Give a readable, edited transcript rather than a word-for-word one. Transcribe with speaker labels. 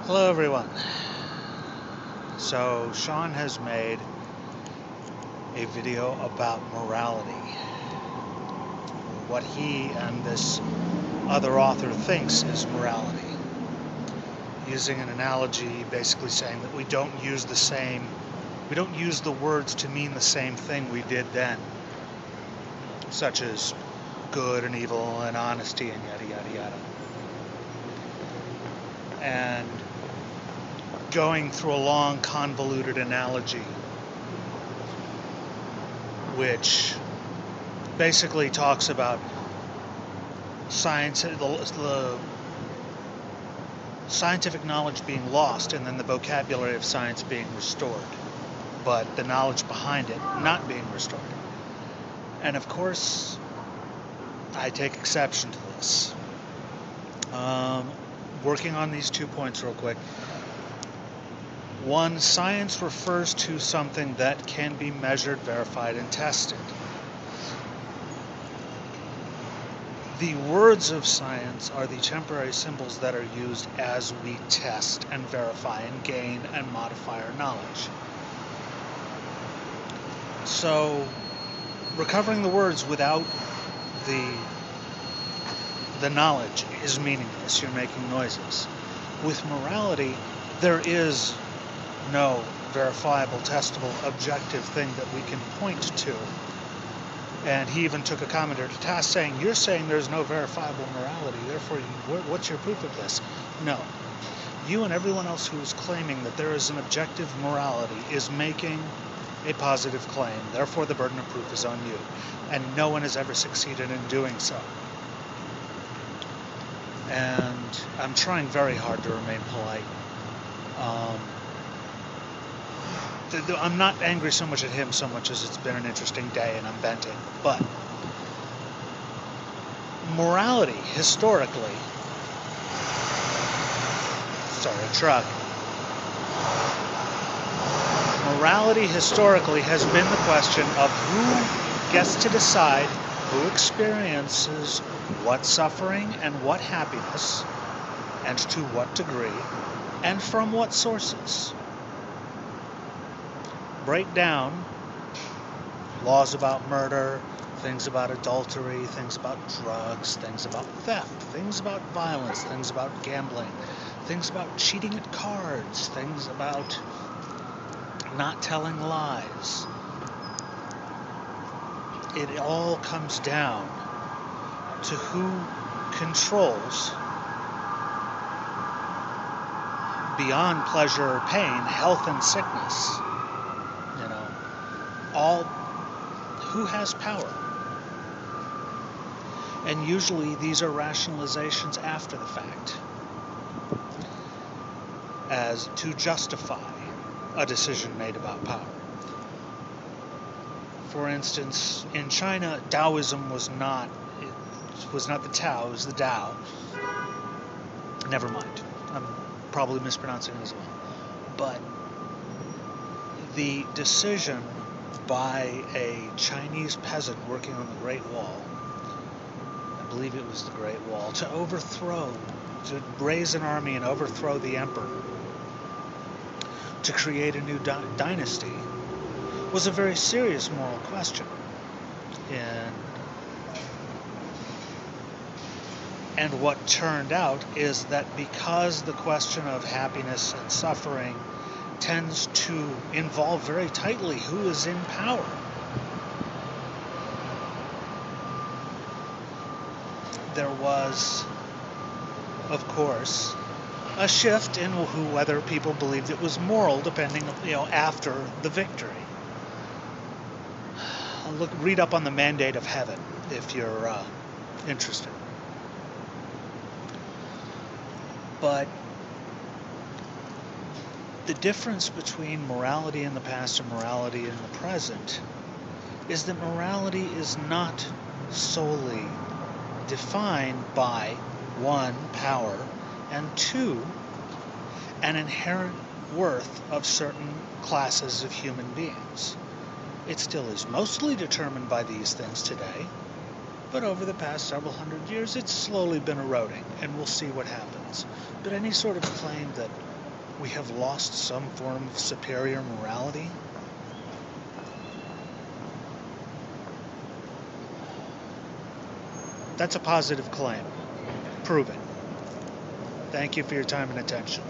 Speaker 1: Hello everyone. So Sean has made a video about morality. What he and this other author thinks is morality. Using an analogy, basically saying that we don't use the words to mean the same thing we did then. Such as good and evil and honesty and yada yada yada. And going through a long, convoluted analogy, which basically talks about science, the scientific knowledge being lost, and then the vocabulary of science being restored, but the knowledge behind it not being restored. And of course, I take exception to this. Working on these 2 points real quick. One, science refers to something that can be measured, verified, and tested. The words of science are the temporary symbols that are used as we test and verify and gain and modify our knowledge. So, recovering the words without the knowledge is meaningless. You're making noises. With morality, there is no verifiable, testable, objective thing that we can point to. And he even took a commenter to task saying, you're saying there's no verifiable morality, therefore what's your proof of this? No. You and everyone else who's claiming that there is an objective morality is making a positive claim, therefore the burden of proof is on you. And no one has ever succeeded in doing so. And I'm trying very hard to remain polite. I'm not angry so much at him so much as it's been an interesting day and I'm venting. But morality, historically, truck. Morality, historically, has been the question of who gets to decide, who experiences what suffering and what happiness, and to what degree, and from what sources. Break down laws about murder, things about adultery, things about drugs, things about theft, things about violence, things about gambling, things about cheating at cards, things about not telling lies. It all comes down to who controls, beyond pleasure or pain, health and sickness. Who has power? And usually these are rationalizations after the fact, as to justify a decision made about power. For instance, in China, Taoism was not the Tao, it was the Tao. Never mind. I'm probably mispronouncing it as well. But the decision by a Chinese peasant working on the Great Wall, I believe it was the Great Wall, to raise an army and overthrow the emperor, to create a new dynasty, was a very serious moral question. And what turned out is that because the question of happiness and suffering tends to involve very tightly who is in power, there was, of course, a shift in whether people believed it was moral, depending, after the victory. Read up on the mandate of heaven if you're interested. But the difference between morality in the past and morality in the present is that morality is not solely defined by, 1, power, and 2, an inherent worth of certain classes of human beings. It still is mostly determined by these things today, but over the past several hundred years it's slowly been eroding, and we'll see what happens. But any sort of claim that we have lost some form of superior morality? That's a positive claim. Prove it. Thank you for your time and attention.